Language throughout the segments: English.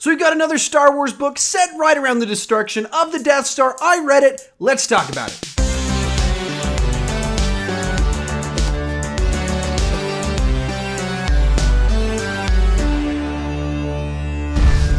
So we've got another Star Wars book set right around the destruction of the Death Star. I read it. Let's talk about it.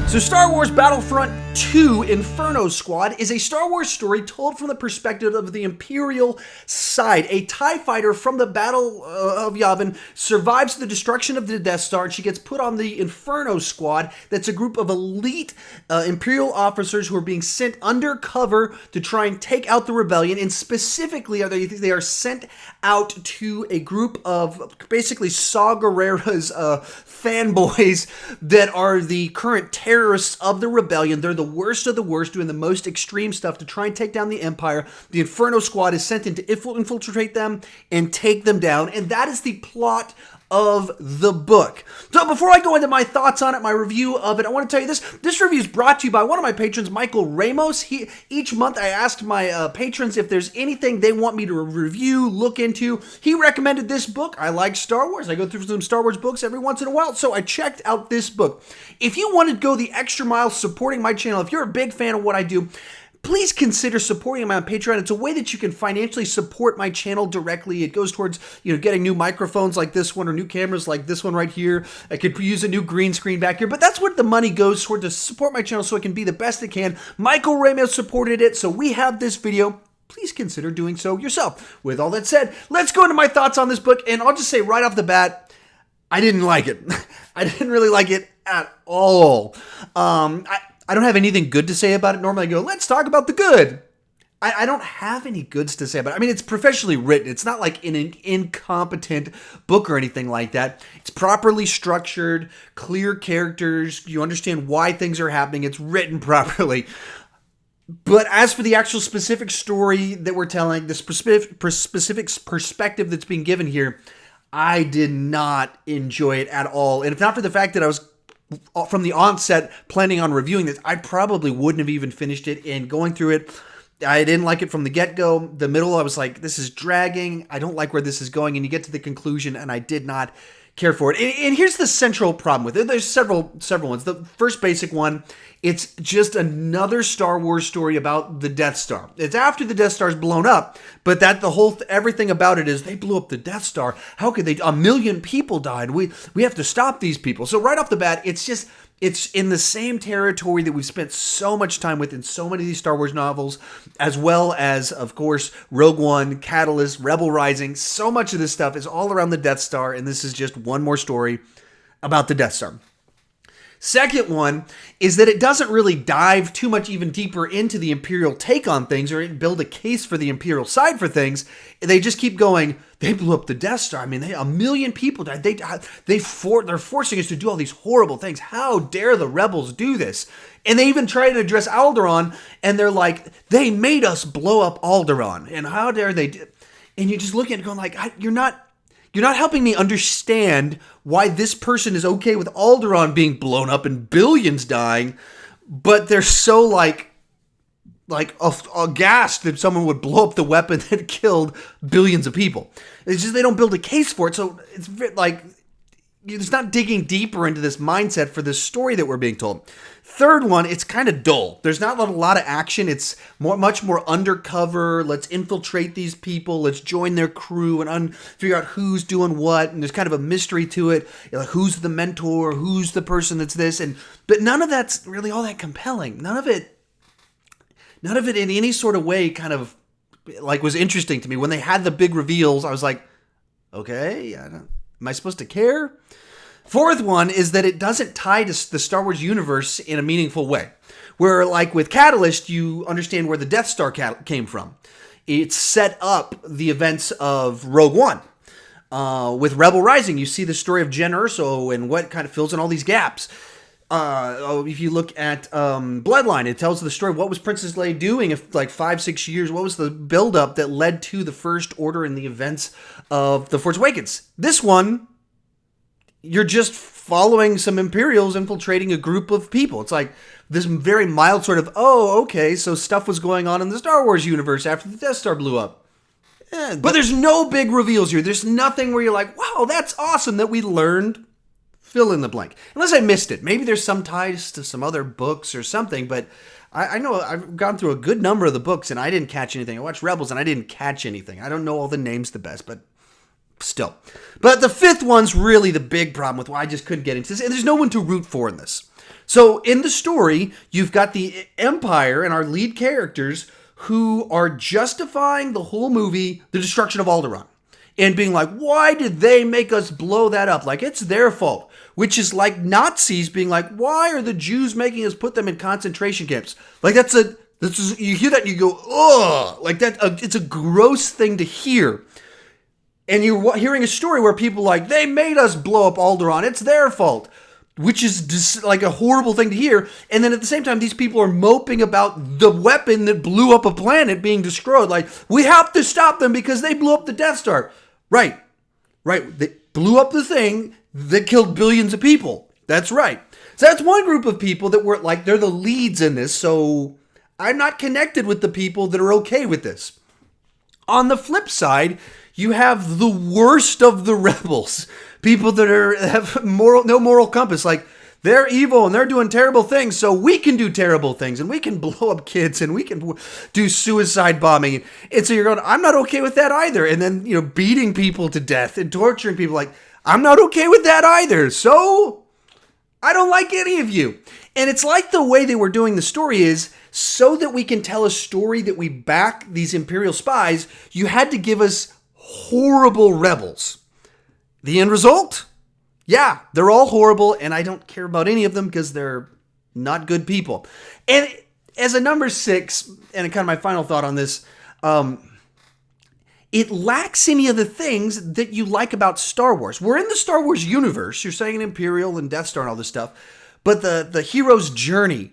So Star Wars Battlefront II Inferno Squad is a Star Wars story told from the perspective of the Imperial side. A TIE fighter from the Battle of Yavin survives the destruction of the Death Star, and she gets put on the Inferno Squad. That's a group of elite Imperial officers who are being sent undercover to try and take out the rebellion, and specifically they are sent out to a group of basically Saw Gerrera's fanboys that are the current terrorists of the rebellion. They're the worst of the worst, doing the most extreme stuff to try and take down the Empire. The Inferno Squad is sent in to infiltrate them and take them down, and that is the plot of the book. So before I go into my thoughts on it, my review of it, I want to tell you this. This review is brought to you by one of my patrons, Michael Ramos. Each month I asked my patrons if there's anything they want me to review, look into. He recommended this book. I like Star Wars. I go through some Star Wars books every once in a while, so I checked out this book. If you want to go the extra mile supporting my channel, if you're a big fan of what I do, please consider supporting me on Patreon. It's a way that you can financially support my channel directly. It goes towards, getting new microphones like this one or new cameras like this one right here. I could use a new green screen back here, but that's what the money goes toward, to support my channel so it can be the best it can. Michael Ramos supported it, so we have this video. Please consider doing so yourself. With all that said, let's go into my thoughts on this book, and I'll just say right off the bat, I didn't like it. I didn't really like it at all. I don't have anything good to say about it. Normally I go, let's talk about the good. I don't have any goods to say about it. I mean, it's professionally written. It's not like an incompetent book or anything like that. It's properly structured, clear characters. You understand why things are happening. It's written properly. But as for the actual specific story that we're telling, the specific perspective that's being given here, I did not enjoy it at all. And if not for the fact that I was from the onset planning on reviewing this, I probably wouldn't have even finished it. And going through it, I didn't like it from the get-go. The middle, I was like, this is dragging. I don't like where this is going. And you get to the conclusion, and I did not care for it. And here's the central problem with it. There's several ones. The first basic one, it's just another Star Wars story about the Death Star. It's after the Death Star's blown up, but everything about it is they blew up the Death Star. How could they? 1 million people died. We have to stop these people. So right off the bat, it's in the same territory that we've spent so much time with in so many of these Star Wars novels, as well as, of course, Rogue One, Catalyst, Rebel Rising. So much of this stuff is all around the Death Star, and this is just one more story about the Death Star. Second one is that it doesn't really dive too much even deeper into the Imperial take on things or build a case for the Imperial side for things. They just keep going, they blew up the Death Star. I mean, 1 million people died. They're forcing us to do all these horrible things. How dare the rebels do this? And they even try to address Alderaan, and they're like, they made us blow up Alderaan. And how dare they do? And you just look at it going like, you're not helping me understand why this person is okay with Alderaan being blown up and billions dying, but they're so aghast that someone would blow up the weapon that killed billions of people. It's just they don't build a case for it, so it's like it's not digging deeper into this mindset for this story that we're being told. Third one, it's kind of dull. There's not a lot of action. It's much more undercover. Let's infiltrate these people. Let's join their crew and figure out who's doing what. And there's kind of a mystery to it. Like who's the mentor? Who's the person that's this? But none of that's really all that compelling. None of it in any sort of way kind of like was interesting to me. When they had the big reveals, I was like, okay, am I supposed to care? Fourth one is that it doesn't tie to the Star Wars universe in a meaningful way. Where, like with Catalyst, you understand where the Death Star came from. It set up the events of Rogue One. With Rebel Rising, you see the story of Jen Erso and what kind of fills in all these gaps. If you look at Bloodline, it tells the story of what was Princess Leia doing if like 5-6 years. What was the buildup that led to the First Order and the events of The Force Awakens? This one, you're just following some Imperials infiltrating a group of people. It's like this very mild sort of, oh, okay, so stuff was going on in the Star Wars universe after the Death Star blew up. But there's no big reveals here. There's nothing where you're like, wow, that's awesome that we learned fill in the blank. Unless I missed it. Maybe there's some ties to some other books or something, but I know I've gone through a good number of the books and I didn't catch anything. I watched Rebels and I didn't catch anything. I don't know all the names the best, but still. But the fifth one's really the big problem with why I just couldn't get into this. And there's no one to root for in this. So in the story, you've got the Empire and our lead characters who are justifying the whole movie, the destruction of Alderaan. And being like, why did they make us blow that up? Like, it's their fault. Which is like Nazis being like, why are the Jews making us put them in concentration camps? Like, you hear that and you go, ugh. Like, it's a gross thing to hear. And you're hearing a story where people are like, they made us blow up Alderaan. It's their fault. Which is just like a horrible thing to hear. And then at the same time, these people are moping about the weapon that blew up a planet being destroyed. Like, we have to stop them because they blew up the Death Star. Right. They blew up the thing that killed billions of people. That's right. So that's one group of people that were like, they're the leads in this. So I'm not connected with the people that are okay with this. On the flip side, you have the worst of the rebels. People that have no moral compass. Like, they're evil and they're doing terrible things, so we can do terrible things and we can blow up kids and we can do suicide bombing. And so you're going, I'm not okay with that either. And then, beating people to death and torturing people. Like, I'm not okay with that either. So I don't like any of you. And it's like the way they were doing the story is so that we can tell a story that we back these Imperial spies, you had to give us horrible rebels. The end result? Yeah, they're all horrible, and I don't care about any of them because they're not good people. And as a number 6, and kind of my final thought on this, it lacks any of the things that you like about Star Wars. We're in the Star Wars universe. You're saying Imperial and Death Star and all this stuff, but the hero's journey,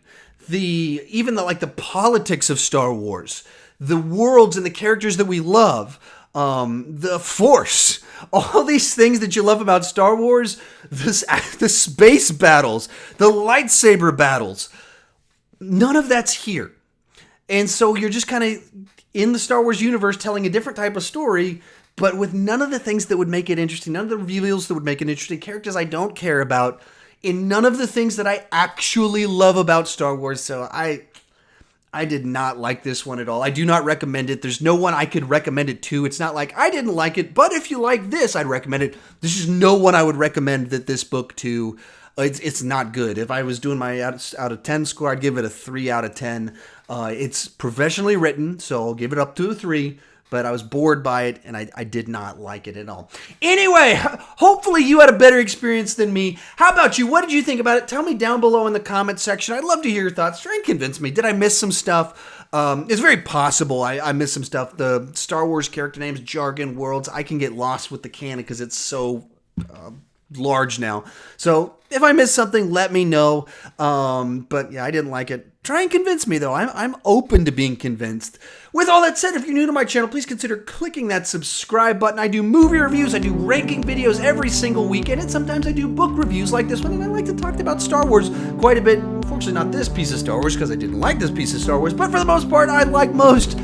even the politics of Star Wars, the worlds and the characters that we love, the Force, all these things that you love about Star Wars, the space battles, the lightsaber battles, none of that's here. And so you're just kind of in the Star Wars universe telling a different type of story, but with none of the things that would make it interesting, none of the reveals that would make it interesting, characters I don't care about, and none of the things that I actually love about Star Wars. So I did not like this one at all. I do not recommend it. There's no one I could recommend it to. It's not like I didn't like it, but if you like this, I'd recommend it. There's just no one I would recommend this book to. It's not good. If I was doing my out of 10 score, I'd give it a 3 out of 10. It's professionally written, so I'll give it up to a 3. But I was bored by it, and I did not like it at all. Anyway, hopefully you had a better experience than me. How about you? What did you think about it? Tell me down below in the comments section. I'd love to hear your thoughts. Try and convince me. Did I miss some stuff? It's very possible I missed some stuff. The Star Wars character names, jargon, worlds, I can get lost with the canon because it's so large now. So if I missed something, let me know. But yeah, I didn't like it. Try and convince me, though. I'm open to being convinced. With all that said, if you're new to my channel, please consider clicking that subscribe button. I do movie reviews, I do ranking videos every single weekend, and sometimes I do book reviews like this one, and I like to talk about Star Wars quite a bit. Unfortunately, not this piece of Star Wars, because I didn't like this piece of Star Wars, but for the most part, I like most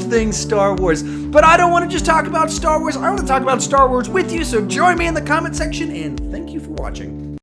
things Star Wars. But I don't want to just talk about Star Wars, I want to talk about Star Wars with you, so join me in the comment section, and thank you for watching.